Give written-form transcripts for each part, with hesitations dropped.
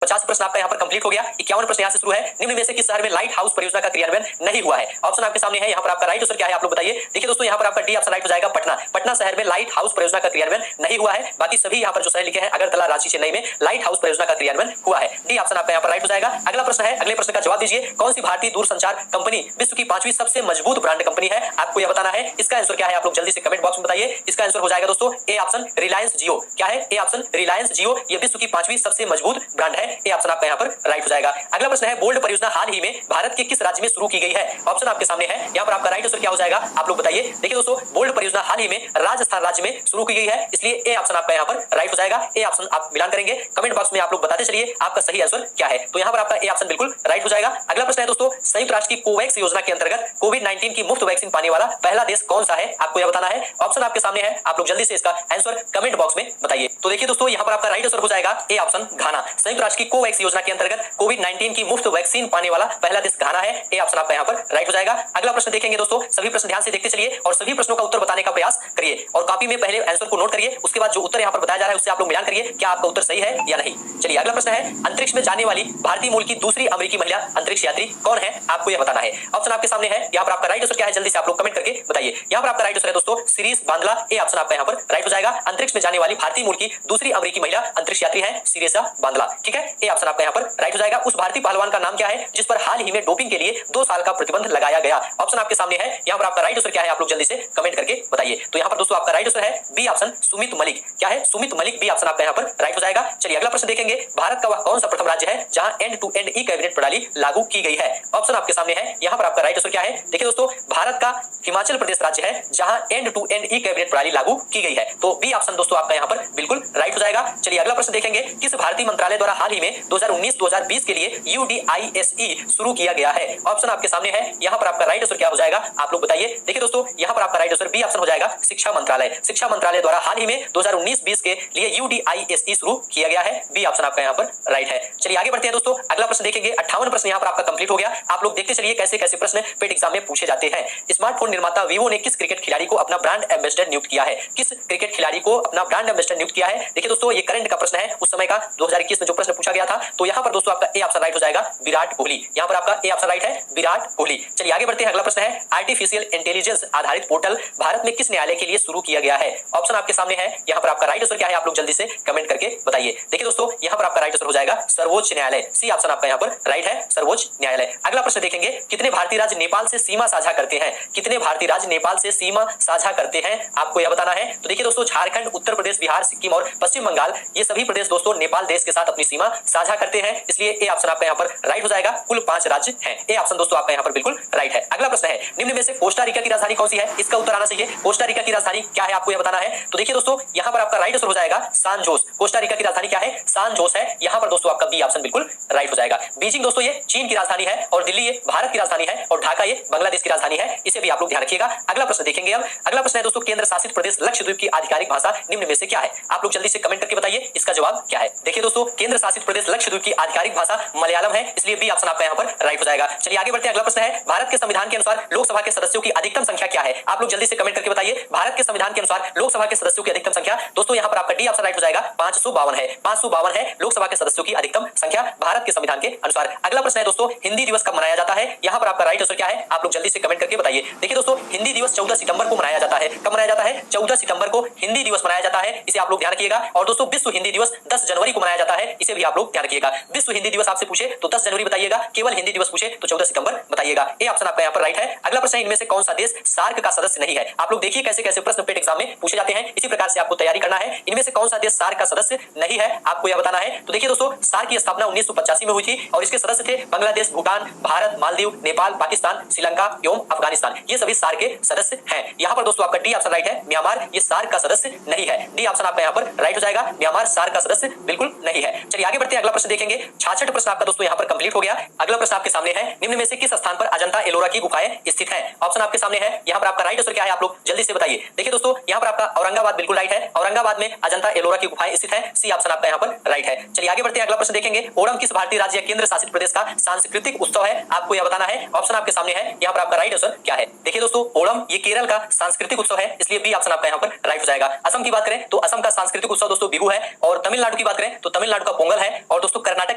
50 प्रश्न आपका यहाँ पर कंप्लीट हो गया। 51 प्रश्न यहाँ से शुरू है। निम्न में से किस शहर में लाइट हाउस परियोजना का क्रियान्वयन नहीं हुआ है? ऑप्शन आपके सामने है। यहाँ पर आपका राइट आंसर क्या है आप लोग बताइए। देखिए दोस्तों यहाँ पर आपका डी ऑप्शन राइट हो जाएगा पटना। पटना शहर में लाइट हाउस परियोजना का क्रियान्वयन नहीं हुआ है। बाकी सभी यहाँ पर जो शहर लिखे हैं अगरतला, रांची, चेन्नई में लाइट हाउस परियोजना का क्रियान्वयन हुआ है। डी ऑप्शन आपका यहाँ पर राइट हो जाएगा। अगला प्रश्न है, अगले प्रश्न का जवाब दीजिए। कौन सी भारतीय दूरसंचार कंपनी विश्व की 5वीं सबसे मजबूत ब्रांड कंपनी है? आपको यह बताना है। इसका आंसर क्या है आप लोग जल्दी से कमेंट बॉक्स में बताइए। इसका आंसर हो जाएगा दोस्तों ए ऑप्शन रिलायंस जियो। क्या है? ए ऑप्शन रिलायंस जियो। ये विश्व की 5वीं सबसे मजबूत ब्रांड है। ए ऑप्शन आपका यहाँ पर राइट हो जाएगा। अगला प्रश्न है, बोल्ड परियोजना हाल ही में भारत के किस राज्य में शुरू की गई है? ऑप्शन आपके सामने है। यहाँ पर आपका राइट आंसर क्या हो जाएगा आप लोग बताइए। देखिए दोस्तों बोल्ड परियोजना हाल ही में राजस्थान राज्य में शुरू की गई है, इसलिए ए ऑप्शन आपका यहाँ पर राइट हो जाएगा। ए ऑप्शन आप मिलान करेंगे कमेंट बॉक्स में, आप लोग बताते चलिए आपका सही आंसर क्या है। तो यहाँ पर आपका ए ऑप्शन बिल्कुल राइट हो जाएगा। अगला प्रश्न है दोस्तों, संयुक्त राष्ट्र की कोवैक्स योजना के अंतर्गत कोविड-19 की मुफ्त वैक्सीन पाने वाला पहला देश कौन सा है? आपको यह बताना है। ऑप्शन आपके सामने है, आप लोग जल्दी से इसका आंसर कमेंट बॉक्स में बताइए। तो देखिए दोस्तों यहाँ पर आपका राइट आंसर हो जाएगा ए ऑप्शन घाना। संयुक्त राष्ट्र की कोवैक्स योजना के अंतर्गत कोविड-19 की मुफ्त वैक्सीन पाने वाला पहला देश घाना है। ए ऑप्शन आपका यहाँ पर राइट हो जाएगा। अगला प्रश्न देखेंगे दोस्तों, सभी प्रश्न ध्यान से देखते चलिए और सभी प्रश्नों का उत्तर बताने का प्रयास करिए और कॉपी में पहले आंसर को नोट करिए, उसके बाद जो उत्तर यहाँ पर बताया जा रहा है उससे आप लोग मिलान करिए क्या आपका उत्तर सही है या नहीं। चलिए अगला प्रश्न है, अंतरिक्ष में जाने वाली भारतीय मूल की दूसरी अमेरिकी महिला अंतरिक्ष यात्री कौन है? आपको यह बताना है। ऑप्शन आपके सामने है। यहाँ पर आपका राइट आंसर क्या है जल्दी से आप लोग कमेंट करके बताइए। यहाँ पर आपका राइट आंसर है दोस्तों शिरीष बांदला। ए ऑप्शन आपका यहाँ पर राइट हो जाएगा। अंतरिक्ष में जाने वाली भारतीय मूल की दूसरी अमेरिकी महिला अंतरिक्ष यात्री है शिरीषा बांदला। ठीक है, ए ऑप्शन आपका यहाँ पर राइट हो जाएगा। उस भारतीय पहलवान का नाम क्या है जिस पर हाल ही में डोपिंग के लिए 2 साल का प्रतिबंध लगाया गया? ऑप्शन आपके सामने है। यहाँ पर आपका राइट आंसर क्या है आप लोग जल्दी से कमेंट करके बताइए। तो यहाँ पर दोस्तों आपका राइट आंसर है बी ऑप्शन सुमित मलिक। क्या है? सुमित मलिक। बी ऑप्शन आपका यहाँ पर राइट हो जाएगा। चलिए अगला प्रश्न देखेंगे, भारत का वह कौन सा प्रथम राज्य है जहां end to end e cabinet प्रणाली लागू की गई है? ऑप्शन आपके सामने है। यहाँ पर आपका राइट आंसर क्या है? देखिए दोस्तों भारत का हिमाचल प्रदेश राज्य है जहां end to end e cabinet प्रणाली लागू की गई है। तो बी ऑप्शन दोस्तों आपका यहाँ पर बिल्कुल राइट हो जाएगा। चलिए अगला प्रश्न देखेंगे, किस भारतीय मंत्रालय द्वारा हाल ही में 2019-2020 के लिए UDISE शुरू किया गया है? ऑप्शन आपके सामने है। यहाँ पर आपका राइट आंसर क्या हो जाएगा आप लोग बताइए। देखिए दोस्तों यहाँ पर आपका राइट आंसर बी ऑप्शन हो जाएगा शिक्षा मंत्रालय। शिक्षा मंत्रालय द्वारा हाल ही में 2019-20 के लिए UDISE शुरू किया गया है। बी ऑप्शन आपका यहाँ पर राइट है। चलिए आगे बढ़ते हैं दोस्तों, अगला प्रश्न देखेंगे। 58 प्रश्न यहाँ पर आपका कंप्लीट हो गया। आप लोग देखते चलिए कैसे कैसे प्रश्न पेड एग्जाम में पूछे जाते हैं। स्मार्टफोन निर्माता वीवो ने किस क्रिकेट खिलाड़ी को अपना ब्रांड एम्बेसडर नियुक्त किया है? किस क्रिकेट खिलाड़ी को अपना ब्रांड एम्बेसडर नियुक्त किया है? देखिए दोस्तों ये करंट का प्रश्न है, उस समय का 2021 में जो प्रश्न पूछा गया था। तो यहाँ पर दोस्तों आपका ए ऑप्शन राइट हो जाएगा विराट कोहली। यहाँ पर आपका ए ऑप्शन राइट है विराट कोहली। चलिए आगे बढ़ते हैं, अगला प्रश्न है, आर्टिफिशियल इंटेलिजेंस आधारित पोर्टल भारत में किस न्यायालय के लिए शुरू किया गया है? ऑप्शन आपके सामने है। यहाँ पर आपका राइट आंसर क्या है आप लोग जल्दी से कमेंट करके बताइए। देखिए दोस्तों यहाँ पर आपका राइट आंसर हो जाएगा सर्वोच्च न्यायालय। सी ऑप्शन आपका यहाँ पर राइट है, सर्वोच्च न्यायालय। अगला प्रश्न देखेंगे, कितने भारतीय राज्य नेपाल से सीमा साझा करते हैं? कितने भारतीय राज्य नेपाल से सीमा साझा करते हैं आपको यह बताना है। तो देखिए दोस्तों झारखंड, उत्तर प्रदेश, बिहार, सिक्किम और पश्चिम बंगाल ये सभी प्रदेश दोस्तों नेपाल देश के साथ अपनी सीमा साझा करते हैं, इसलिए ए ऑप्शन आपका यहाँ पर राइट हो जाएगा। कुल 5 राज्य हैं। ए ऑप्शन दोस्तों आपका यहाँ पर बिल्कुल राइट है। अगला प्रश्न है, निम्न में से कोस्टा रिका की राजधानी कौन सी है? इसका उत्तर आना चाहिए। कोस्टा रिका की राजधानी क्या है आपको यह बताना है। तो देखिए दोस्तों यहाँ पर आपका राइट आंसर हो जाएगा सान जोस। कोस्टा रिका की राजधानी क्या है? सान जोस है। यहाँ पर दोस्तों आपका बी ऑप्शन बिल्कुल राइट हो जाएगा। बीजिंग दोस्तों ये चीन की राजधानी है और दिल्ली ये भारत की राजधानी है और ढाका ये बांग्लादेश की राजधानी है, इसे भी आप लोग ध्यान रखिएगा। अगला प्रश्न देखेंगे अब। अगला प्रश्न है दोस्तों, केंद्र शासित प्रदेश लक्षद्वीप की आधिकारिक भाषा निम्न में से क्या है? आप लोग जल्दी से कमेंट करके बताइए इसका जवाब क्या है। देखिए दोस्तों केंद्र शासित प्रदेश लक्षद्वीप की आधिकारिक भाषा मलयालम है, इसलिए बी ऑप्शन आपका यहाँ पर राइट हो जाएगा। चलिए आगे बढ़ते हैं, अगला प्रश्न है, भारत के संविधान के अनुसार लोकसभा के सदस्यों की अधिकतम संख्या क्या है? आप लोग जल्दी से कमेंट करके बताइए भारत के संविधान के अनुसार लोकसभा के सदस्यों की अधिकतम संख्या। दोस्तों यहाँ पर आपका डी ऑप्शन राइट हो जाएगा 552 है। 552 है लोकसभा के सदस्यों की अधिकतम संख्या भारत के संविधान के अनुसार। अगला प्रश्न है दोस्तों, हिंदी दिवस कब मनाया जाता है? यहाँ पर आपका राइट आंसर क्या है आप लोग जल्दी से कमेंट करके बताइए। देखिए दोस्तों हिंदी दिवस 14 सितंबर को मनाया जाता है। कब मनाया जाता है? 14 सितंबर को हिंदी दिवस मनाया जाता है, इसे आप लोग ध्यान रखिएगा। और दोस्तों विश्व हिंदी दिवस 10 जनवरी को मनाया जाता है, इसे भी आप लोग ध्यान रखिएगा। विश्व हिंदी दिवस आपसे पूछे तो 10 जनवरी बताइएगा, केवल हिंदी दिवस पूछे तो 14 सितंबर बताइएगा। ए ऑप्शन आपका यहाँ पर राइट है। अगला प्रश्न है, इनमें से कौन सा देश सार्क का सदस्य नहीं है? आप लोग देखिए कैसे कैसे प्रश्न पेट एग्जाम में पूछे जाते हैं, इसी प्रकार से आपको तैयारी करना है। इनमें से कौन सा देश सार्क का सदस्य नहीं है आपको यह बताना है। तो देखिए दोस्तों सार्क की स्थापना 1985 में हुई थी और इसके सदस्य थे बांग्लादेश, भूटान, भारत, मालदीव, नेपाल, पाकिस्तान, श्रीलंका एवं अफगानिस्तान, ये सभी सार्क के सदस्य हैं। यहाँ पर दोस्तों आपका डी ऑप्शन राइट है, म्यांमार ये सार्क का सदस्य नहीं है। डी ऑप्शन आपका यहाँ पर राइट हो जाएगा, म्यांमार सार्क का सदस्य बिल्कुल नहीं है। चलिए आगे बढ़ते हैं, अगला प्रश्न देखेंगे। 66 प्रश्न आपका दोस्तों यहाँ पर कंप्लीट हो गया। अगला प्रश्न आपके सामने है, निम्न में से किस स्थान पर अजंता एलोरा की गुफाएं स्थित हैं? ऑप्शन आपके सामने है। यहाँ पर आपका राइट आंसर क्या है आप लोग जल्दी से बताइए। देखिए दोस्तों यहाँ पर आपका औरंगाबाद बिल्कुल राइट है, औरंगाबाद में अजंता एलोरा की गुफाएं स्थित है। सी ऑप्शन आपका यहाँ पर राइट है। चलिए आगे बढ़ते हैं, अगला प्रश्न देखेंगे। ओणम किस भारतीय राज्य या केंद्र शासित प्रदेश का सांस्कृतिक उत्सव है? आपको यह बताना है। ऑप्शन आपके सामने है, यहाँ पर आपका राइट आंसर क्या है। देखिए दोस्तों ओणम ये केरल का सांस्कृतिक उत्सव है, इसलिए बी ऑप्शन आपका यहाँ पर राइट हो जाएगा। असम की बात करें तो असम का सांस्कृतिक उत्सव दोस्तों बिहू है और तमिलनाडु की बात करें तो तमिलनाडु का पोंगल है है। और दोस्तों कर्नाटक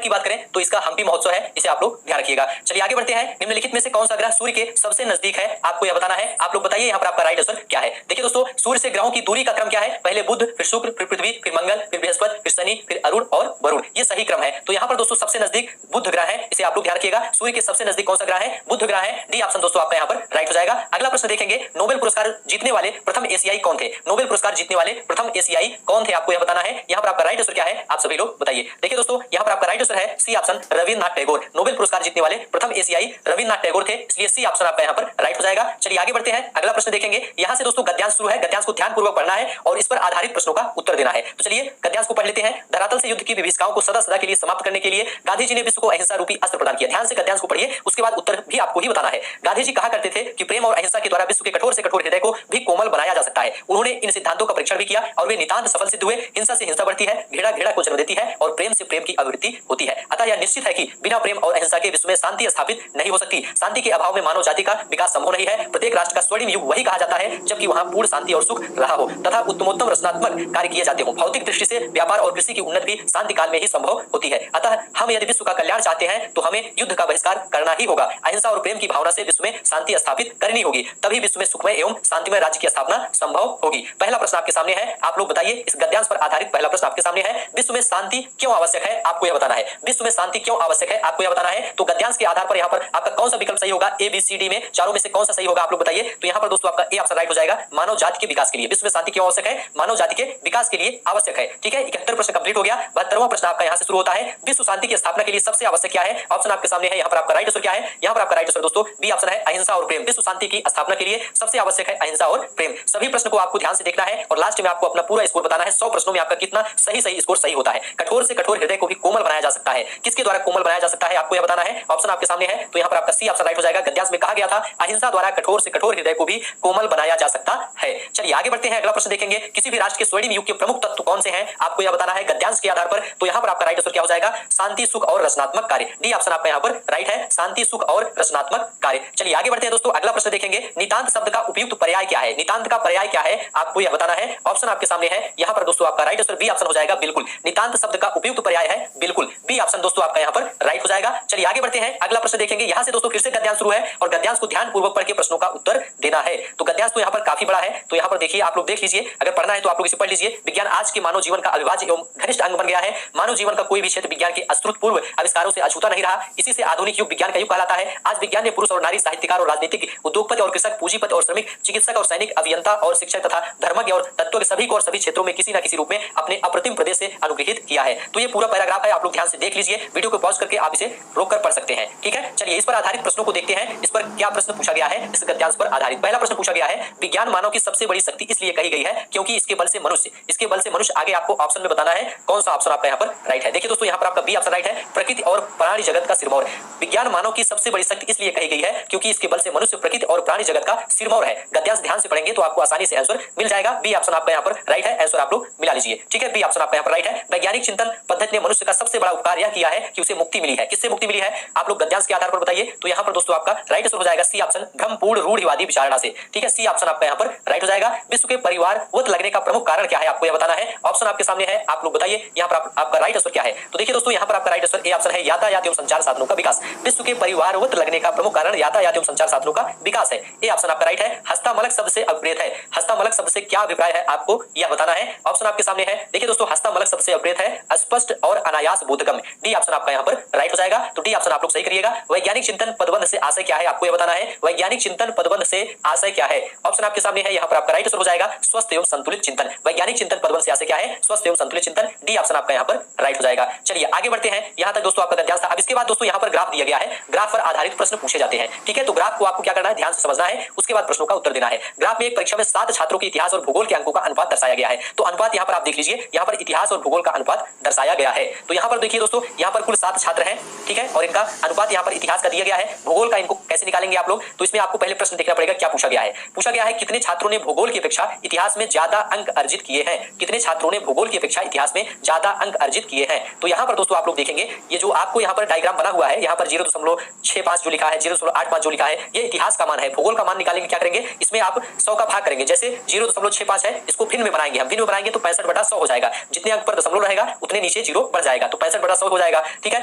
की बात करें तो इसका हम्पी महोत्सव है, इसे आप लोग ध्यान रखिएगा। चलिए आगे बढ़ते हैं। निम्नलिखित में से कौन सा ग्रह सूर्य के सबसे नजदीक है, आपको यह बताना है। आप लोग बताइए यहाँ पर आपका राइट आंसर क्या है। देखिए दोस्तों सूर्य से ग्रहों की दूरी का क्रम क्या है, पहले बुध, फिर शुक्र, फिर पृथ्वी, फिर मंगल, फिर बृहस्पति, फिर शनि, फिर अरुण और वरुण, ये सही क्रम है। तो यहाँ पर दोस्तों सबसे नजदीक बुध ग्रह है, इसे आप लोग ध्यान रखिएगा। सूर्य के सबसे नजदीक कौन सा ग्रह है, बुध ग्रह है। डी ऑप्शन दोस्तों आपका यहाँ पर राइट हो जाएगा। अगला प्रश्न देखेंगे, नोबेल पुरस्कार जीतने वाले प्रथम एशियाई कौन थे, नोबेल पुरस्कार जीतने वाले प्रथम एशियाई कौन थे, आपको यह बताना है। यहाँ पर आपका राइट आंसर क्या है, आप सभी लोग बताइए। देखिए दोस्तों यहाँ पर आपका राइट आंसर है C option, Rabindranath Tagore. Nobel पुरस्कार जीतने वाले प्रथम एशियाई रविन्द्रनाथ टैगोर थे, इसलिए सी ऑप्शन आपका यहाँ पर राइट हो जाएगा। चलिए आगे बढ़ते हैं, अगला प्रश्न देखेंगे। यहाँ से दोस्तों गद्यांश शुरू है, गद्यांश को ध्यानपूर्वक पढ़ना है और इस पर आधारित प्रश्नों का उत्तर देना है। तो चलिए गद्यांश को पढ़ लेते हैं। धरातल से युद्ध की विभीषिकाओं को सदा सदा के लिए समाप्त करने के लिए गांधी जी ने विश्व को अहिंसा रूपी अस्त्र प्रदान किया। ध्यान से गद्यांश को पढ़िए, उसके बाद उत्तर भी आपको ही बताना है। गांधी जी कहा करते थे कि प्रेम और अहिंसा के द्वारा विश्व के कठोर से कठोर हृदय को भी कोमल बनाया जा सकता है। उन्होंने इन सिद्धांतों का परीक्षण भी किया और वे नितांत सफल सिद्ध हुए। हिंसा से हिंसा बढ़ती है, घृणा घृणा को जन्म देती है और प्रेम से प्रेम की अभिवृद्धि होती है। अतः यह निश्चित है कि बिना प्रेम और अहिंसा के विश्व में शांति स्थापित नहीं हो सकती। शांति के अभाव में मानव जाति का विकास संभव नहीं है। प्रत्येक राष्ट्र का स्वर्णिम युग वही कहा जाता है जबकि वहां पूर्ण शांति और सुख रहा हो तथा उत्तमोत्तम रचनात्मक कार्य किए जाते हो। भौतिक दृष्टि से व्यापार और कृषि की उन्नति भी शांति काल में ही संभव होती है। अतः हम यदि विश्व का कल्याण चाहते हैं तो हमें युद्ध का बहिष्कार करना ही होगा। अहिंसा और प्रेम की भावना से विश्व में शांति स्थापित करनी होगी, तभी विश्व में सुखमय एवं शांतिमय राज्य की स्थापना संभव होगी। पहला प्रश्न आपके सामने है, आप लोग बताइए। इस गद्यांश पर आधारित पहला प्रश्न आपके सामने है, विश्व में शांति क्यों आवश्यक है, आपको यह बताना है। विश्व में शांति क्यों आवश्यक है, आपको यह बताना है। तो गद्यांश के आधार पर यहाँ पर आपका कौन सा विकल्प सही होगा, ए बी सी डी में चारों में से कौन सा सही होगा, आप लोग बताइए। तो यहाँ पर दोस्तों आपका ए ऑप्शन राइट हो जाएगा। मानव जाति के विकास के लिए विश्व में शांति क्यों आवश्यक है, मानव जाति के विकास के लिए आवश्यक है। ठीक है, 71 प्रश्न कंप्लीट हो गया। 72वां प्रश्न आपका यहाँ से शुरू होता है, विश्व शांति की स्थापना के लिए सबसे आवश्यक क्या है। ऑप्शन आपके सामने है, यहाँ पर आपका राइट आंसर क्या है। यहाँ पर आपका राइट आंसर दोस्तों बी ऑप्शन है, अहिंसा और प्रेम। विश्व शांति की स्थापना के लिए सबसे आवश्यक है अहिंसा और प्रेम। सभी प्रश्न को आपको ध्यान से देखना है और लास्ट में आपको अपना पूरा स्कोर बताना है। 100 प्रश्नों में आपका कितना सही स्कोर सही होता है। कठोर से कठोर हृदय को भी कोमल बनाया जा सकता है, किसके द्वारा कोमल बनाया जा सकता है, आपको यह बताना है। ऑप्शन आपके सामने है, तो यहाँ पर आपका सी ऑप्शन राइट हो जाएगा। गद्यांश में कहा गया था अहिंसा द्वारा कठोर से कठोर हृदय को भी कोमल बनाया जा सकता है। चलिए आगे बढ़ते हैं, अगला प्रश्न देखेंगे। किसी भी राष्ट्र के स्वर्णिम युग के प्रमुख तत्व कौन से हैं, आपको यह बताना है गद्यांश के आधार पर। तो यहाँ पर आपका राइट आंसर क्या हो जाएगा, शांति सुख और रचनात्मक कार्य। डी ऑप्शन आपका यहाँ पर राइट है, शांति सुख और रचनात्मक कार्य। चलिए आगे बढ़ते हैं दोस्तों, अगला प्रश्न देखेंगे। नितांत शब्द का उपयुक्त पर्याय क्या है, नितांत का पर्याय क्या है, आपको यह बताना है। ऑप्शन आपके सामने है, यहाँ पर दोस्तों आपका राइट आंसर बी ऑप्शन हो जाएगा, बिल्कुल। नितांत शब्द का उपयुक्त पर्याय है बिल्कुल, बी ऑप्शन दोस्तों आपका यहाँ पर राइट हो जाएगा। चलिए आगे बढ़ते हैं, अगला प्रश्न देखेंगे। यहाँ से दोस्तों फिर से गद्यांश शुरू है और गद्यांश को ध्यानपूर्वक पढ़ के प्रश्नों का उत्तर देना है। तो गद्यांश तो यहाँ पर काफी बड़ा है, तो यहाँ पर देखिए, आप लोग देख लीजिए, अगर पढ़ना है तो आप लोग इसे पढ़ लीजिए। विज्ञान आज के मानव जीवन का अविभाज्य एवं घनिष्ठ अंग बन गया है। मानव जीवन का कोई भी क्षेत्र विज्ञान के अश्रुतपूर्व आविष्कारों से अछूता नहीं रहा। इसी से आधुनिक युग विज्ञान का युग कहलाता है। आज विज्ञान ने पुरुष और नारी, साहित्यकार और राजनीतिक, उद्योगपति और कृषक, पूंजीपति और श्रमिक, चिकित्सक और सैनिक, अभियंता और शिक्षक तथा धर्मज्ञ और तत्वज्ञ सभी को और सभी क्षेत्रों में किसी न किसी रूप में अपने अप्रतिम प्रदेश से अनुग्रहित किया है। तो ये पूरा पैराग्राफ है, आप लोग ध्यान से देख लीजिए। वीडियो को पॉज करके आप इसे रोक कर पढ़ सकते हैं। ठीक है, चलिए इस पर आधारित प्रश्नों को देखते हैं। इस पर क्या प्रश्न पूछा गया है, इस गद्यांश पर आधारित पहला प्रश्न पूछा गया है, विज्ञान मानव की सबसे बड़ी शक्ति इसलिए कही गई है क्योंकि इसके बल से मनुष्य आगे आपको ऑप्शन में बताना है कौन सा ऑप्शन आपका यहाँ पर राइट है। देखिए दोस्तों यहाँ पर आपका बी ऑप्शन राइट है, प्रकृति और प्राणी जगत का सिरमौर। विज्ञान मानव की सबसे बड़ी शक्ति इसलिए कही गई है क्योंकि इसके बल से मनुष्य प्रकृति और प्राणी जगत का सिरमौर है। गद्यांश ध्यान से पढ़ेंगे तो आपको आसानी से आंसर मिल जाएगा। बी ऑप्शन आपका यहाँ पर राइट है, आंसर आप लोग मिला लीजिए। ठीक है, बी ऑप्शन आपका यहाँ पर राइट है। वैज्ञानिक चिंतन पद्धति ने मनुष्य का सबसे बड़ा उपकार यह किया है कि उसे मुक्ति मिली है। किससे मुक्ति मिली है, आप लोग गद्यांश के आधार पर बताइए। तो यहाँ पर दोस्तों आपका राइट आंसर हो जाएगा सी ऑप्शन, भ्रमपूर्ण रूढ़िवादी विचारणा से। ठीक है, सी ऑप्शन आपका यहाँ पर राइट हो जाएगा। विश्व के परिवारवत लगने का प्रमुख कारण क्या है, आपको यह बताना है। ऑप्शन आपके सामने है, आप लोग बताइए यहाँ पर आपका राइट आंसर क्या है। तो देखिए दोस्तों यहाँ पर आपका राइट आंसर ए ऑप्शन है, यातायात एवं संचार साधनों का विकास। विश्व के परिवारवत लगने का प्रमुख कारण यातायात एवं संचार साधनों का विकास है। ए ऑप्शन आपका राइट है। हस्तामलक शब्द से अभिप्रेत है, हस्तामलक शब्द से क्या अभिप्राय है, आपको यह बताना है। ऑप्शन आपके सामने है, देखिए दोस्तों हस्तामलक शब्द से अभिप्रेत है स्पष्ट और अनायास बोधगम्य। डी ऑप्शन आपका यहाँ पर राइट हो जाएगा। तो डी ऑप्शन आप लोग सही करिएगा। वैज्ञानिक चिंतन पदबंध से आशय क्या है, आपको यह बताना है। वैज्ञानिक चिंतन पदबंध से आशय क्या है, ऑप्शन आपके सामने है, यहाँ पर आपका राइट आंसर हो जाएगा स्वस्थ एवं संतुलित चिंतन। वैज्ञानिक चिंतन पदबंध से आशय क्या है, स्वस्थ एवं संतुलित चिंतन। डी ऑप्शन आपका यहाँ पर राइट हो जाएगा। चलिए आगे बढ़ते हैं, यहाँ तक दोस्तों आपका गद्यांश था। अब इसके बाद दोस्तों यहाँ पर ग्राफ दिया गया है, ग्राफ पर आधारित प्रश्न पूछे जाते हैं। ठीक है, तो ग्राफ को आपको क्या करना है, ध्यान से समझना है, उसके बाद प्रश्नों का उत्तर देना है। ग्राफ में एक परीक्षा में 7 छात्रों के इतिहास और भूगोल के अंकों का अनुपात दर्शाया गया है। तो अनुपात यहाँ पर आप देख लीजिए, यहाँ पर इतिहास और भूगोल का अनुपात दर्शाया गया है। तो यहाँ पर देखिए दोस्तों, यहाँ पर कुल 7 छात्र हैं। ठीक है, और इनका अनुपात यहाँ पर इतिहास का दिया गया है। भूगोल का इनको कैसे निकालेंगे आप लोग, तो इसमें आपको पहले प्रश्न देखना पड़ेगा क्या पूछा गया है। पूछा गया है कितने छात्रों ने भूगोल की अपेक्षा इतिहास में ज्यादा अंक अर्जित किए हैं। कितने छात्रों ने भूगोल की अपेक्षा इतिहास में ज्यादा अंक अर्जित किए हैं। तो यहाँ पर दोस्तों आप लोग देखेंगे, ये जो आपको यहाँ पर डायग्राम बना हुआ है, यहाँ पर 0.65 जो लिखा है, 0.85 जो लिखा है, ये इतिहास का मान है। भूगोल का मान निकालेंगे क्या करेंगे, इसमें आप 100 का भाग करेंगे, जैसे 0.65 है, इसको भिन्न में बनाएंगे, हम भिन्न में बनाएंगे तो 65/100 हो जाएगा। जितने अंक पर दशमलव रहेगा उतने नीचे जीरो बढ़ जाएगा, तो 65/100 हो जाएगा। ठीक है,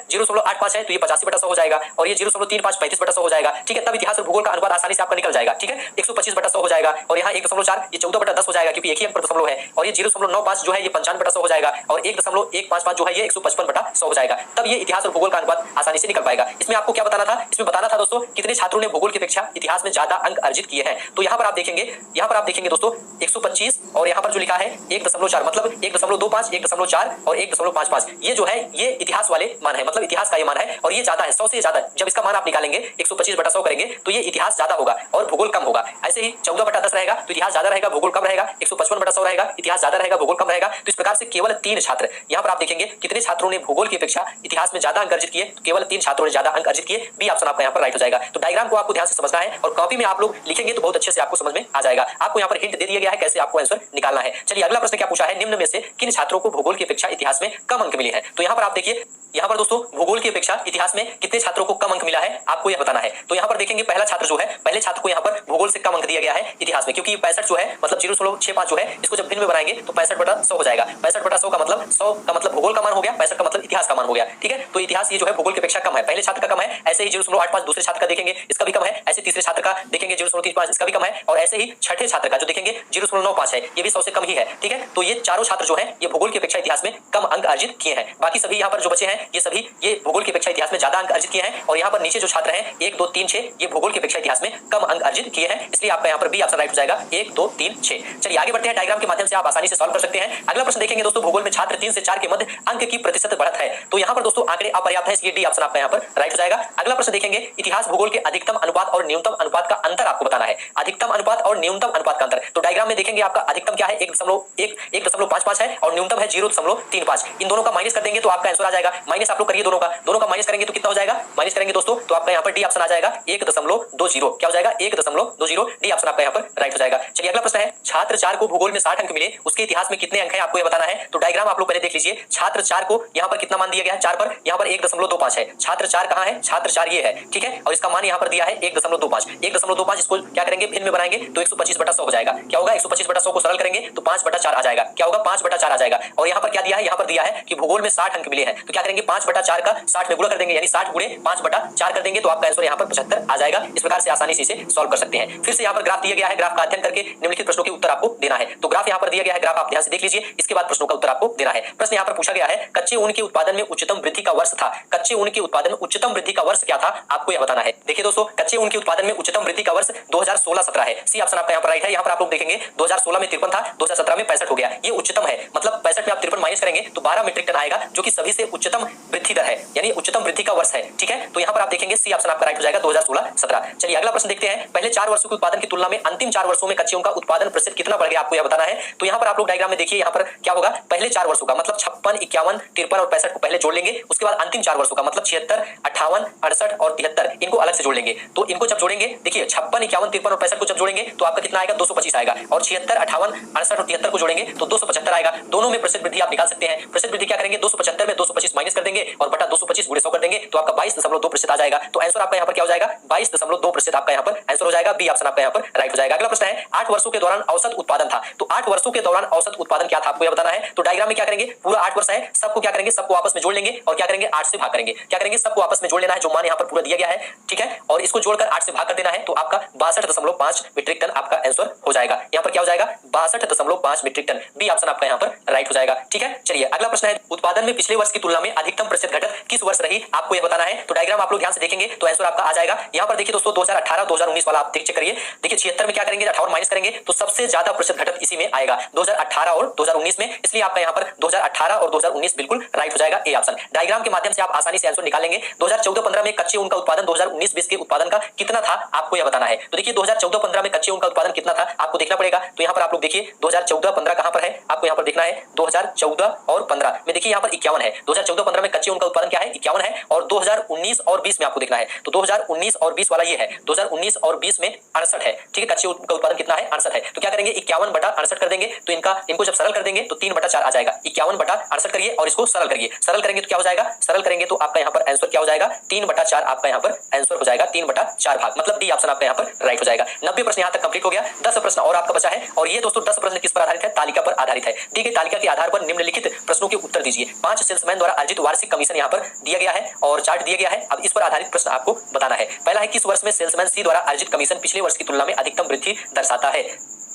0.85 है तो ये 85/100 हो जाएगा, और ये 0.35 35/100 हो जाएगा। ठीक है, तब इतिहास और भूगोल का अनुपात आसानी से आपका निकल जाएगा। ठीक है, 125/100 हो जाएगा, और यहाँ 1.4 ये 14/10 हो जाएगा, क्योंकि एक ही अंक पर दशमलव है, और ये 0.95 जो है ये 55/100 हो जाएगा, और 1.155 जो है ये 155/100 हो जाएगा। तब ये इतिहास और भूगोल का अनुपात आसानी से निकल पाएगा। इसमें आपको क्या बताना था, इसमें बताना था दोस्तों कितने छात्रों ने भूगोल की अपेक्षा इतिहास में ज्यादा अंक अर्जित किए हैं। तो यहाँ पर आप देखेंगे दोस्तों 125, और यहाँ पर जो लिखा है 1.4, मतलब 1.25, 1.4 और 1.55, ये जो है ये इतिहास वाले मान है, मतलब इतिहास का ये मान है, और ये ज्यादा है 100 से ज्यादा। जब इसका मान आप निकालेंगे 125/100 करेंगे तो ये इतिहास ज्यादा होगा और भूगोल कम होगा। ऐसे ही 14/10 रहेगा तो इतिहास ज्यादा रहेगा, भूगोल कम रहेगा। 155/100 रहेगा, इतिहास ज्यादा रहेगा, भूगोल कम रहेगा। तो इस प्रकार से केवल 3 छात्र, यहाँ पर आप देखेंगे कितने छात्रों ने भूगोल की अपेक्षा इतिहास में ज्यादा अंक अर्जित किए, तो केवल 3 छात्रों ने ज्यादा अंक अर्जित किए। बी ऑप्शन आपका यहाँ पर राइट हो जाएगा। तो डायग्राम को आपको ध्यान से समझना है, और कॉपी में आप लोग लिखेंगे तो बहुत अच्छे से आपको समझ में आ जाएगा। आपको यहाँ पर हिंट दे दिया गया है कैसे आपको आंसर निकालना है। चलिए अगला प्रश्न क्या पूछा है, निम्न में से किन छात्रों को भूगोल की अपेक्षा इतिहास में कम अंक मिले हैं। तो यहाँ पर आप देखिए, यहाँ पर दोस्तों भूगोल की अपेक्षा इतिहास में कितने छात्रों को कम अंक मिला है आपको यह बताना है। तो यहाँ पर देखेंगे पहला छात्र जो है, पहले छात्र को यहाँ पर भूगोल से कम अंक दिया गया है इतिहास में, क्योंकि 65 जो है मतलब 0.65 जो है, इसको जब भिन्न में बनाएंगे तो 65/100 हो जाएगा। 65/100 का मतलब 100 का मतलब भूगोल का मान हो गया, 65 का मतलब इतिहास का मान हो गया। ठीक है, तो इतिहास ये जो है भूगोल की अपेक्षा कम है, पहले छात्र का कम है। ऐसे ही 0.85 दूसरे छात्र का देखेंगे, इसका भी कम है। ऐसे तीसरे छात्र का देखेंगे 0.35, इसका भी कम है, और ऐसे ही छठे छात्र का जो देखेंगे 0.95 है, ये भी 100 से कम ही है। ठीक है, तो ये चारों छात्र जो है ये भूगोल की अपेक्षा इतिहास में कम अंक अर्जित किए हैं। बाकी सभी यहाँ पर जो बचे हैं ये सभी ये भूगोल की अपेक्षा इतिहास में ज्यादा अंक अर्जित किए हैं, और यहाँ पर नीचे जो छात्र हैं 1 2 3 6 ये भूगोल की अपेक्षा इतिहास में कम अंक अर्जित किए हैं, इसलिए आपका यहाँ पर बी ऑप्शन राइट हो जाएगा 1 2 3 6। चलिए आगे बढ़ते हैं, डायग्राम के माध्यम से आप आसानी से सॉल्व कर सकते हैं। अगला प्रश्न देखेंगे दोस्तों, भूगोल में छात्र 3 से 4 के मध्य अंक की प्रतिशत बढ़त है। तो यहाँ पर दोस्तों आंकड़े अपर्याप्त है, इसलिए डी ऑप्शन आपका यहाँ पर राइट हो जाएगा। अगला प्रश्न देखेंगे, इतिहास भूगोल के अधिकतम अनुपात और न्यूनतम अनुपात का अंतर आपको बताना है। अधिकतम अनुपात और न्यूनतम अनुपात का अंतर, तो डायग्राम में देखेंगे आपका अधिकतम क्या है 1.55 है, और न्यूनतम है 0.35। इन दोनों का माइनस कर देंगे तो आपका आंसर आ जाएगा। माइनस आप लोग करिए, दोनों का माइनस करेंगे तो कितना हो जाएगा, माइनस करेंगे दोस्तों तो आपका यहाँ पर डी ऑप्शन आ जाएगा 1.20। क्या हो जाएगा 1.20, डी ऑप्शन आपका यहाँ पर राइट हो जाएगा। चलिए अगला प्रश्न है, छात्र 4 को भूगोल में 60 अंक मिले, उसके इतिहास में कितने अंक है आपको ये बताना है। तो डायग्राम आप लोग पहले देख लीजिए, छात्र 4 को यहाँ पर कितना मान दिया गया है, 4 पर यहाँ पर 1.25 है। छात्र 4 कहाँ है, छात्र 4 ये है। ठीक है, और इसका मान यहाँ पर दिया है 1.25। इसको क्या करेंगे, भिन्न में बनाएंगे तो 125/100 हो जाएगा। क्या होगा, 125/100 को सरल करेंगे तो 5/4 आ जाएगा। क्या होगा, 5/4 आ जाएगा। और यहाँ पर क्या दिया है, यहाँ पर दिया है कि भूगोल में 60 अंक मिले हैं, तो क्या करेंगे 5/4 का 60 में गुणा कर देंगे, यानी 60 गुणे 5/4 कर देंगे तो आपका आंसर यहाँ पर 75 आ जाएगा। इस प्रकार से आसानी से इसे सॉल्व कर सकते हैं। फिर से यहाँ पर ग्राफ दिया गया है, ग्राफ का अध्ययन करके निम्नलिखित प्रश्नों के उत्तर आपको देना है। तो ग्राफ यहाँ पर दिया गया है, ग्राफ आप ध्यान से देख लीजिए, इसके बाद प्रश्नों का उत्तर आपको देना है। प्रश्न यहाँ पर पूछा गया है, कच्चे ऊन के उत्पादन में उच्चतम वृद्धि का वर्ष था। कच्चे ऊन के उत्पादन में उच्चतम वृद्धि का वर्ष क्या था आपको यह बताना है। देखिए दोस्तों, कच्चे ऊन के उत्पादन में उच्चतम वृद्धि का वर्ष 2016-17 है। सी ऑप्शन आपका यहाँ पर राइट है। यहाँ पर आप लोग देखेंगे 2016 में 53 था, 2017 में 65 हो गया। ये उच्चतम है, मतलब 65 में आप 53 माइनस करेंगे तो 12 मीट्रिक टन आएगा, जो कि सभी से उच्चतम वृद्धि दर है, यानी उच्चतम वृद्धि का वर्ष है। ठीक है, तो यहाँ पर आप देखेंगे सी ऑप्शन आपका राइट हो जाएगा 2016-17। चलिए अगला प्रश्न देखते हैं, पहले 4 वर्षों के उत्पादन की तुलना में अंतिम 4 वर्षों में कच्चे ऊन का उत्पादन प्रतिशत कितना बढ़ गया आपको यह बताना है। तो यहाँ पर आप लोग डायग्राम में देखिए, यहाँ पर क्या होगा, पहले 4 वर्षों का मतलब 56, 51, 53 और 65 को पहले जोड़ लेंगे, उसके बाद अंतिम 4 वर्षों का मतलब 76, 58, 68 और 73 इनको अलग से जोड़ लेंगे। तो इनको जब जोड़ेंगे, देखिए 56, 51, 53 और 65 को जब जोड़ेंगे तो आपका कितना आएगा, 225 आएगा, और 76, 58, 68 और 73 को जोड़ेंगे तो 275 आएगा। दोनों में प्रतिशत वृद्धि आप निकाल सकते हैं। प्रतिशत वृद्धि क्या करेंगे, 275 में 225 माइनस कर देंगे और बटा 225 गुणे 100 कर देंगे तो आपका 22.2% आ जाएगा। तो आंसर आपका यहाँ पर क्या हो जाएगा, 22.2% आपका यहाँ पर आंसर हो जाएगा। बी ऑप्शन आपका यहाँ पर राइट हो जाएगा। अगला प्रश्न है, 8 वर्षों के दौरान औसत उत्पादन था। तो 8 वर्षों के दौरान औसत उत्पादन क्या था आपको यह बताना है। तो डायग्राम में क्या करेंगे, पूरा 8 वर्ष है, सबको क्या करेंगे, सबको आपस में जोड़ लेंगे और क्या करेंगे 8 से भाग करेंगे। क्या करेंगे, सबको आपस में जोड़ लेना है, जो मान यहाँ पर पूरा दिया गया है। ठीक है, और इसको जोड़कर 8 से भाग कर देना है तो आपका 62.5 मीट्रिक टन आपका आंसर हो जाएगा। यहाँ पर क्या हो जाएगा, 62.5 मीट्रिक टन। बी ऑप्शन आपका यहाँ पर राइट हो जाएगा। ठीक है, चलिए अगला प्रश्न है, उत्पादन में पिछले वर्ष की तुलना में अधिकतम प्रतिशत घटत किस वर्ष रही आपको यह बताना है। तो डायग्राम आप लोग ध्यान से देखेंगे तो आंसर आपका आ जाएगा। यहाँ पर देखिए दोस्तों 2018 2019 वाला आप चेक करिए। देखिए 76 में क्या करेंगे, 58 माइनस करेंगे तो सबसे ज्यादा प्रतिशत घटत इसी में आएगा, 2018 और 2019 में, इसलिए आपका यहाँ पर 2018 और 2019 बिल्कुल राइट हो जाएगा, ए ऑप्शन। डायग्राम के माध्यम से आप आसानी से आंसर निकालेंगे। 2014-15 में कच्चे ऊन का उत्पादन 2019-20 के उत्पादन का कितना था आपको यह बताना है। तो देखिए 2014-15 में कच्चे ऊन का उत्पादन कितना था आपको देखना पड़ेगा। तो यहाँ पर आप लोग देखिए 2014-15 कहां पर है आपको यहाँ पर देखना है, 2014 और 15 में देखिए यहाँ पर 51 है। 2014-15 में कच्चे ऊन का उत्पादन क्या है, 51 है, और 2019 और 20 में आपको देखना है। तो 2019 और 20 वाला ये है, 2019 और 20 में 68 है, ठीक है। कच्चे का उत्पादन कितना है? 68 है। तो क्या करेंगे 51/68 कर देंगे, तो इनको जब सरल कर देंगे तो 3/4 आ जाएगा। 51/68 करिए और इसको सरल करिए, सरल करेंगे तो क्या हो जाएगा? सरल करेंगे तो आपका यहाँ पर आंसर क्या हो जाएगा? 3/4 आपका यहाँ पर आंसर हो जाएगा, 3/4 भाग, मतलब डी ऑप्शन आपका यहाँ पर राइट हो जाएगा। 90 प्रश्न यहाँ तक कंप्लीट हो गया। 10 प्रश्न और आपका बचा है और ये दोस्तों 10 प्रश्न किस पर आधारित है? तालिका पर आधारित है। दी गई तालिका के आधार पर निम्नलिखित प्रश्नों के उत्तर दीजिए। 5 सेल्समैन द्वारा अर्जित वार्षिक कमीशन यहाँ पर दिया गया है और चार्ट दिया गया है। अब इस पर आधारित प्रश्न आपको बताना है। पहला है, किस वर्ष में सेल्समैन सी द्वारा अर्जित कमीशन पिछले वर्ष की तुलना में अधिकतम वृद्धि दर्शाता है?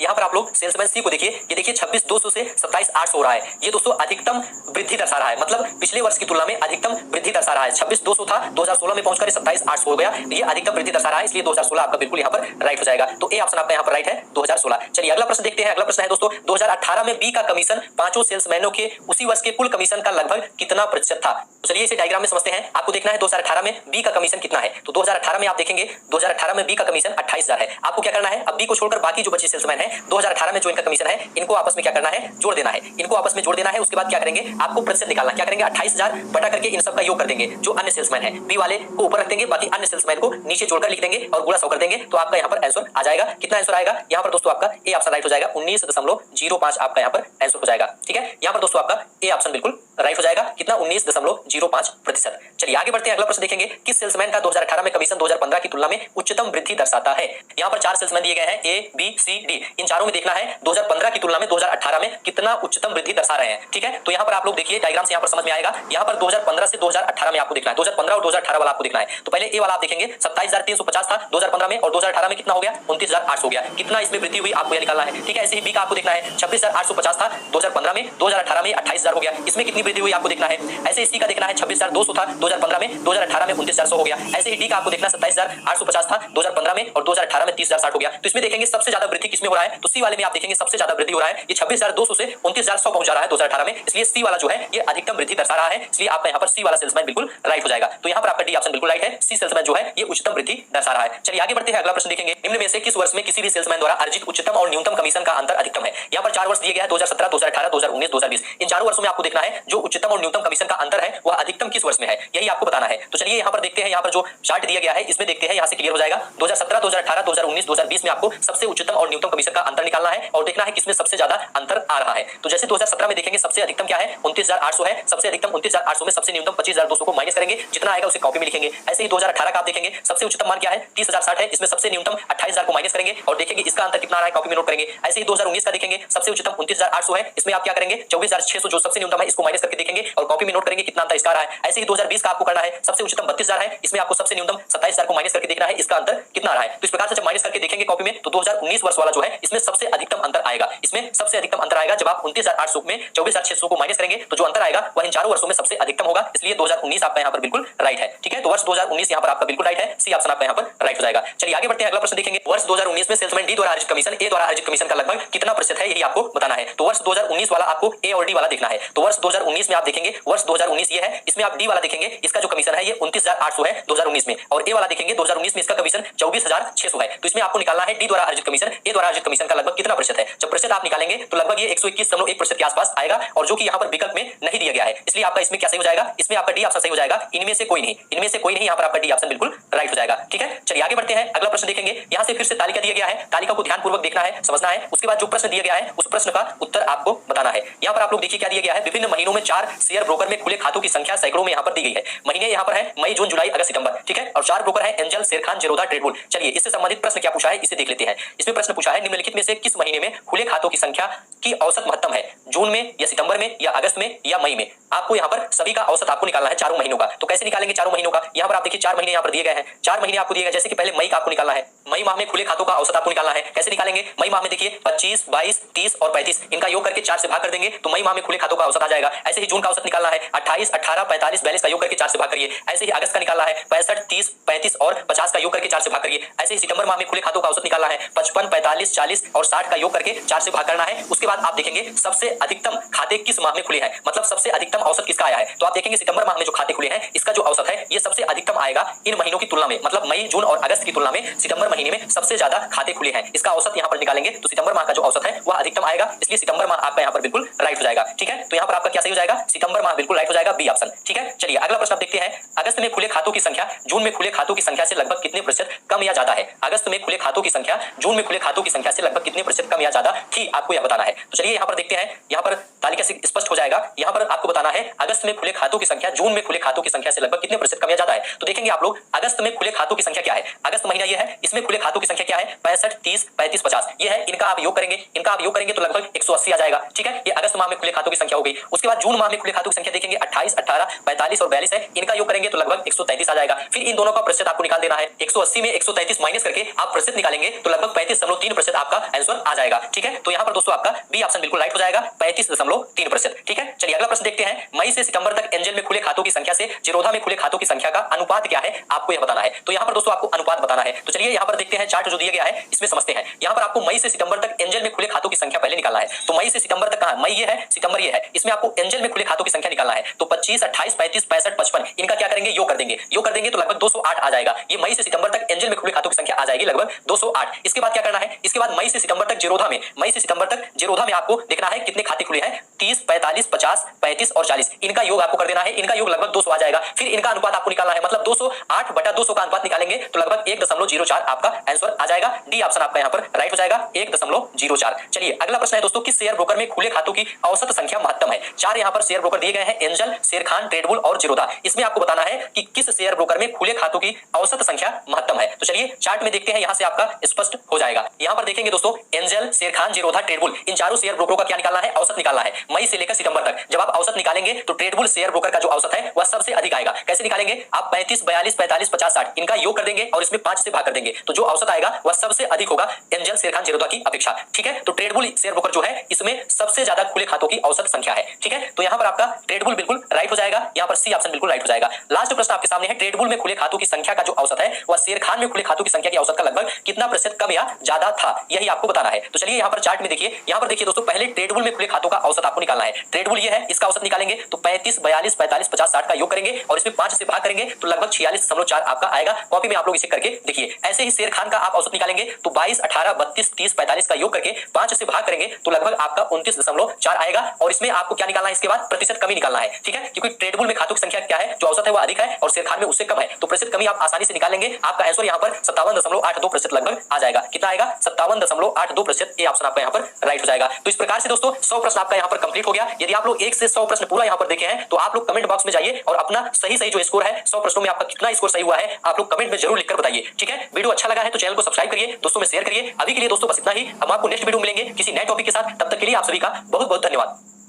यहाँ पर आप लोग सेल्समैन सी को देखिए, ये देखिए 26,200 से 27,800 हो रहा है। ये दोस्तों अधिकतम वृद्धि दर्शा रहा है, मतलब पिछले वर्ष की तुलना में अधिकतम वृद्धि दर्शा रहा है। 26,200 था, 2016 में पहुंचकर 27,800 हो गया। ये अधिकतम वृद्धि दर्शा रहा है, इसलिए 2016 आपका बिल्कुल यहाँ पर राइट हो जाएगा। तो ए ऑप्शन आपका यहाँ पर राइट है, 2016। चलिए अगला प्रश्न देखते हैं। अगला प्रश्न है दोस्तों, 2018 में बी का कमीशन पांचों सेल्समैनों के उसी वर्ष के कुल कमीशन का लगभग कितना प्रतिशत था? तो चलिए इसे डायग्राम में समझते हैं। आपको देखना है 2018 में बी का कमीशन कितना है। तो 2018 में आप देखेंगे 2018 में बी का कमीशन 28,000 है। आपको क्या करना है, अब बी को छोड़कर बाकी जो बचे सेल्समैन है 2018 में जो इनका कमीशन है, इनको आपस में क्या करना है? जोड़ देना है। इनको आपस में जोड़ देना है। उसके बाद क्या करेंगे, आपको प्रतिशत निकालना। क्या करेंगे, 28,000 बटा करके इन सब का योग कर देंगे। जो अन्य सेल्समैन है बी वाले को ऊपर रख देंगे, बाकी अन्य सेल्समैन को नीचे जोड़कर लिख देंगे और गुणा 100 कर देंगे। तो आपका यहाँ पर आंसर आ जाएगा। कितना आंसर आएगा यहाँ पर दोस्तों? आपका ए ऑप्शन राइट हो जाएगा, 19.05 आपका यहाँ पर आंसर हो जाएगा। ठीक है, यहाँ पर दोस्तों आपका ए ऑप्शन बिल्कुल राइट हो जाएगा। कितना? 19.05%। चलिए आगे बढ़ते हैं। अगला प्रश्न देखेंगे, किस सेल्समैन का 2018 में कमीशन 2015 की तुलना में उच्चतम वृद्धि दर्शाता है? यहाँ पर 4 सेल्समैन दिए गए हैं, ए बी सी डी। इन चारों में देखना है 2015 की तुलना में 2018 में कितना उच्चतम वृद्धि दर्शा रहे हैं। ठीक है, तो यहाँ पर आप लोग देखिए डायग्राम से यहाँ पर समझ में आएगा। यहाँ पर 2015 से 2018 में आपको देखना है, 2015 और 2018 वाला आपको देखना है। तो पहले ए वाला आप देखेंगे 27,350 था 2015 में और 2018 में कितना हो गया? 29,800 हो गया। कितना इसमें वृद्धि हुई आपको यह निकालना है। ठीक है, ऐसे ही बी का आपको देखना है 26,850 था 2015 में, 2018 में 28,000 हो गया। इसमें कितनी वृद्धि हुई आपको देखना है। ऐसे सी का देखना है 26,200 था 2015 में, 2018 में 29,400 हो गया। ऐसे ही डी का आपको देखना 27,850 था 2015 में और 2018 में 30,060 हो गया। तो इसमें देखेंगे सबसे ज्यादा वृद्धि किसमें हो रहा है? तो सी वाले में आप देखेंगे सबसे ज्यादा वृद्धि हो रहा है। ये 26,200 से 29,100 पहुंच रहा है 2018 में, इसलिए सी वाला जो है ये अधिकतम वृद्धि दर्शा रहा है। इसलिए आपका यहाँ पर सी वाला सेल्समैन बिल्कुल राइट हो जाएगा। तो यहाँ पर आपका डी ऑप्शन बिल्कुल राइट है, सी सेल्समैन जो है ये उच्चतम वृद्धि दर्शा रहा है। चलिए आगे बढ़ते हैं। अगला प्रश्न देखेंगे, निम्न में से किस वर्ष में किसी भी सेल्समैन द्वारा अर्जित उच्चतम और न्यूनतम कमीशन का अंतर अधिकतम है? यहाँ पर 4 वर्ष दिए गया है, 2017, 2018, 2019, 2020। इन चारों वर्षों में आपको देखना है जो उच्चतम और न्यूनतम कमीशन का अंतर है वह अधिकतम किस वर्ष में है, यही आपको बताना है। तो चलिए यहाँ पर देखते हैं, यहाँ पर जो चार्ट दिया गया है इसमें देखते हैं, यहाँ से क्लियर हो जाएगा। 2017, 2018, 2019, 2020 में आपको सबसे उच्चतम और न्यूनतम कमीशन का अंतर निकालना है और देखना है किसमें सबसे ज्यादा अंतर आ रहा है। तो जैसे 2017 में देखेंगे सबसे अधिकतम क्या है? 29,800 है। सबसे अधिकतम 29,800 में सबसे न्यूनतम 25,200 को माइनस करेंगे, जितना आएगा उसे कॉपी में लिखेंगे। ऐसे ही 2018 का आप देखेंगे सबसे उच्चतम मान क्या है? 30,060 है। इसमें सबसे न्यूनतम 28,000 को माइनस करेंगे और देखेंगे इसका अंतर कितना आ रहा है, कॉपी में नोट करेंगे। ऐसे ही 2019 का देखेंगे सबसे उच्चतम 29,800 है। इसमें आप क्या करेंगे? 24,600 जो सबसे न्यूनतम है इसको माइनस करके देखेंगे और कॉपी में नोट करेंगे कितना अंतर इसका आ रहा है। ऐसे ही 2020 का आपको करना है, सबसे उच्चतम 32,000 है। इसमें आपको सबसे न्यूनतम 27,000 को माइनस करके देखना है, इसका अंतर कितना आ रहा है। तो इस प्रकार से जब माइनस करके देखेंगे कॉपी में तो 2019 वर्ष वाला जो है इसमें सबसे अधिकतम अंतर आएगा। इसमें सबसे अधिकतम अंतर आएगा जब आप 29,800 में 24,600 को माइनस करेंगे तो जो अंतर आएगा वह इन चारों वर्षों में सबसे अधिकतम होगा। इसलिए 2019 आपका यहाँ पर बिल्कुल राइट है। ठीक है, तो वर्ष 2019 यहाँ पर आपका बिल्कुल राइट है, सी ऑप्शन आपका यहाँ पर राइट हो जाएगा। चलिए आगे बढ़ते हैं। अगला प्रश्न देखेंगे, वर्ष 2019 में सेल्समैन डी द्वारा अर्जित कमीशन ए द्वारा अर्जित कमीशन का लगभग कितना प्रतिशत है, यही आपको बताना है। तो वर्ष 2019 वाला आपको ए और डी वाला देखना है। तो वर्ष 2019 में आप देखेंगे वर्ष 2019 ये है, इसमें आप डी वाला देखेंगे इसका जो कमीशन है ये 29,800 है 2019 में, और ए वाला देखेंगे 2019 में इसका कमीशन 24,600 है। तो इसमें आपको निकालना है डी द्वारा अर्जित कमीशन ए द्वारा अर्जित कमीशन का लगभग कितना प्रतिशत है। जब प्रतिशत आप निकालेंगे तो लगभग ये 121.1% के आसपास आएगा, और जो कि यहाँ पर विकल्प में नहीं दिया गया है, इसलिए आपका इसमें क्या सही हो जाएगा, इसमें आपका डी ऑप्शन सही हो जाएगा। इनमें से कोई नहीं, इनमें से कोई नहीं, यहाँ पर आपका डी ऑप्शन बिल्कुल राइट हो जाएगा। ठीक है, चलिए आगे बढ़ते हैं। अगला प्रश्न देखेंगे, यहाँ से फिर से तालिका दिया गया है, तालिका को ध्यानपूर्वक देखना है, समझना है। उसके बाद जो प्रश्न दिया गया है उस प्रश्न का उत्तर आपको बताना है। यहाँ पर आप लोग देखिए क्या दिया गया है, विभिन्न महीनों में 4 शेयर ब्रोकर में खुले खातों की संख्या सैकड़ों में यहाँ पर दी गई है। महीने यहाँ पर है मई, जून, जुलाई, अगस्त, सितंबर। ठीक है, और 4 ब्रोकर है एंजल, शेरखान, जेरोदा, ट्रेडबुल। चलिए इससे संबंधित प्रश्न क्या पूछा है इसे देख लेते हैं। इसमें प्रश्न पूछा है, निम्नलिखित में से किस महीने में खुले खातों की संख्या की औसत महत्तम है, जून में या सितंबर में या अगस्त में या मई में। आपको यहाँ पर सभी का औसत आपको निकालना है चारों महीनों का। तो कैसे निकालेंगे चारों महीनों का, यहाँ पर आप देखिए 4 महीने यहाँ पर दिए गए हैं, 4 महीने आपको दिए गए। जैसे कि पहले मई का आपको निकालना है, मई माह में खुले खातों का औसत आपको निकालना है। कैसे निकालेंगे, मई माह में देखिए 25, 22, 30 और 35 इनका योग करके 4 से भाग कर देंगे तो मई माह में खुले खातों का औसत आ जाएगा। ऐसे ही जून का औसत निकालना है, 28, 18, 45, 42 का योग करके 4 से भाग करिए। ऐसे ही अगस्त का निकालना है, 65, 30, 35 और 50 का योग करके 4 से भाग करिए। ऐसे ही सितंबर माह में खुले खातों का औसत निकालना है, 55, 45, 40 और 60 का योग करके 4 से भाग करना है। उसके बाद आप देखेंगे सबसे अधिकतम खाते किस माह में खुले हैं, मतलब सबसे अधिकतम औसत किसका आया है। तो आप देखेंगे सितंबर माह में जो खाते खुले हैं इसका जो औसत है ये सबसे अधिकतम आया आएगा इन महीनों की तुलना में, मतलब मई, जून और अगस्त की तुलना में सितंबर महीने में सबसे ज्यादा खाते खुले हैं। इसका औसत यहाँ पर निकालेंगे तो सितंबर माह का जो औसत है वह अधिकतम आएगा, इसलिए सितंबर माह आपका यहाँ पर बिल्कुल राइट हो जाएगा। ठीक है, तो यहाँ पर आपका क्या सही हो जाएगा, सितंबर माह बिल्कुल राइट हो जाएगा, बी ऑप्शन। ठीक है, चलिए अगला प्रश्न आप देखते हैं। अगस्त में खुले खातों की संख्या जून में खुले खातों की संख्या से लगभग कितने प्रतिशत कम या ज्यादा है। अगस्त में खुले खातों की संख्या जून में खुले खातों की संख्या से लगभग कितने प्रतिशत कम या ज्यादा थी, आपको यह बताना है। तो चलिए यहाँ पर देखते हैं, यहाँ पर तालिका से स्पष्ट हो जाएगा। यहाँ पर आपको बताना है अगस्त में खुले खातों की संख्या जून में खुले खातों की संख्या से लगभग कितने प्रतिशत कम या ज्यादा है। तो देखेंगे आप लोग अगस्त में खुले खातों की संख्या क्या है, अगस्त महीना ये है, इसमें खुले खातों की संख्या क्या है, 65, 30, 35, 50 ये है। इनका आप योग करेंगे, इनका आप योग करेंगे तो लगभग 180 आ जाएगा। ठीक है, ये अगस्त माह में खुले खातों की संख्या हो गई। उसके बाद जून माह में खुले खातों की संख्या देखेंगे 28, 18, 45 और 42 है, इनका योग करेंगे तो लगभग 133 आ जाएगा। फिर इन दोनों का प्रतिशत आपको निकाल देना है। 180 में 133 माइनस करके आप प्रतिशत निकालेंगे तो लगभग 35.3% आपका आंसर आ जाएगा। ठीक है, तो यहाँ पर दोस्तों आपका बी ऑप्शन बिल्कुल राइट हो जाएगा, 35.3%। ठीक है, चलिए अगला प्रश्न देखते हैं। मई से सितंबर तक एंजल में खुले खातों की संख्या से जीरोधा में खुले खातों की संख्या का अनुपात क्या है, आपको यह बताना है। तो यहाँ पर दोस्तों आपको अनुपात बताना है। तो चलिए यहाँ पर देखते हैं, चार्ट जो दिया गया है इसमें समझते हैं। यहाँ पर आपको मई से सितंबर तक एंजल में खुले खातों की संख्या पहले निकालना है। तो मई से सितंबर तक कहां, मई ये है, सितंबर ये है, इसमें आपको एंजल में खुले खातों की संख्या निकालना है। तो 25, 28, 35, 65, 55 इनका क्या करेंगे, योग कर देंगे। योग कर देंगे तो लगभग 208 आ जाएगा। ये मई से सितंबर तक एंजल में खुले खातों की संख्या आ जाएगी लगभग 208। इसके बाद क्या करना है, इसके बाद मई से सितंबर तक जीरोधा में, मई से सितंबर तक जीरोधा में आपको देखना है कितने खाते खुले हैं, 30, 45, 50, 35 और 40 इनका योग आपको कर देना है। इनका योग लगभग 200 आ जाएगा। फिर इनका अनुपात आपको निकालना है, मतलब 208 बटा 200 का अनुपात निकालेंगे तो लगभग 1.04 आपका आंसर आ जाएगा। डी ऑप्शन आपका यहाँ पर राइट हो जाएगा, 1.04। चलिए अगला प्रश्न है दोस्तों, किस शेयर ब्रोकर में खुले खातों की औसत संख्या महत्तम है। चार यहाँ पर शेयर ब्रोकर दिए गए हैं, एंजल, शेरखान, ट्रेडबुल और जीरोधा। इसमें आपको बताना है कि किस शेयर ब्रोकर में खुले खातों की औसत संख्या महत्तम है। तो चलिए चार्ट में देखते हैं, यहां से आपका स्पष्ट हो जाएगा। यहां पर देखेंगे दोस्तों, एंजल, शेरखान, जीरोधा, ट्रेडबुल इन चारों शेयर ब्रोकरों का क्या निकालना है, औसत निकालना है मई से लेकर सितंबर तक। जब आप औसत निकालेंगे तो ट्रेडबुल शेयर ब्रोकर का जो औसत है वह सबसे अधिक आएगा। कैसे निकालेंगे, आप 35, 42, 45, 50, 60 इनका योग कर देंगे और इसमें 5 से भाग कर देंगे तो जो औसत आएगा वह सबसे अधिक होगा एंजल, शेरखान, जीरोधा की अपेक्षा। ठीक है, तो ट्रेडबुल शेयर ब्रोकर जो है इसमें सबसे ज्यादा खुले खातों की औसत संख्या है। ठीक है, तो यहां पर आपका ट्रेडबुल बिल्कुल राइट हो जाएगा, यहां पर सी ऑप्शन बिल्कुल राइट हो जाएगा। लास्ट प्रश्न आपके सामने है, ट्रेडबुल में खुले खातों की संख्या का जो औसत है वह शेरखान में खुले खातों की संख्या की औसत का लगभग कितना प्रतिशत कम या ज्यादा था, यही आपको बताना है। तो चलिए यहाँ पर चार्ट में देखिए, यहाँ पर देखिए दोस्तों, पहले ट्रेडबुल में खुले खातों का औसत आपको निकालना है। ट्रेडबुल ये है, इसका औसत निकालेंगे तो 35, 42, 45, 50, 60 का योग करेंगे और इसमें 5 से भाग करेंगे तो लगभग 46.4 आपका आएगा। कॉपी में आप लोग इसे करके देखिए। ऐसे ही शेरखान का आप औसत निकालेंगे तो 22, 18, 32, 30, 45 का योग करके 5 से भाग करेंगे तो लगभग आपका 29.4 आएगा। और इसमें आपको क्या निकालना है, इसके बाद प्रतिशत कमी निकालना है। ठीक है, क्योंकि ट्रेडबुल में खातों की संख्या क्या है, जो औसत है वो अधिक है और शेरखान में उससे कम है, तो प्रतिशत कमी आप आसानी से निकाल लेंगे। आपका आंसर यहाँ पर 57.82% लगभग आ जाएगा। कितना आएगा, 57.82%। ये ऑप्शन आपका यहाँ पर राइट हो जाएगा। तो इस प्रकार से दोस्तों 100 प्रश्न आपका यहाँ पर कंप्लीट हो गया। यदि आप लोग 1 से 100 प्रश्न पूरा यहाँ पर देखे हैं तो आप लोग कमेंट बॉक्स में जाइए और अपना सही जो स्कोर है 100 प्रश्नों में आपका कितना स्कोर सही हुआ है आप लोग कमेंट में जरूर लिखकर बताइए। ठीक है, वीडियो अच्छा लगा है तो चैनल को सब्सक्राइब करिए, दोस्तों में शेयर करिए। अभी के लिए दोस्तों बस इतना ही, हम आपको नेक्स्ट वीडियो मिलेंगे किसी नए टॉपिक के साथ। तब तक के लिए आप सभी का बहुत बहुत धन्यवाद।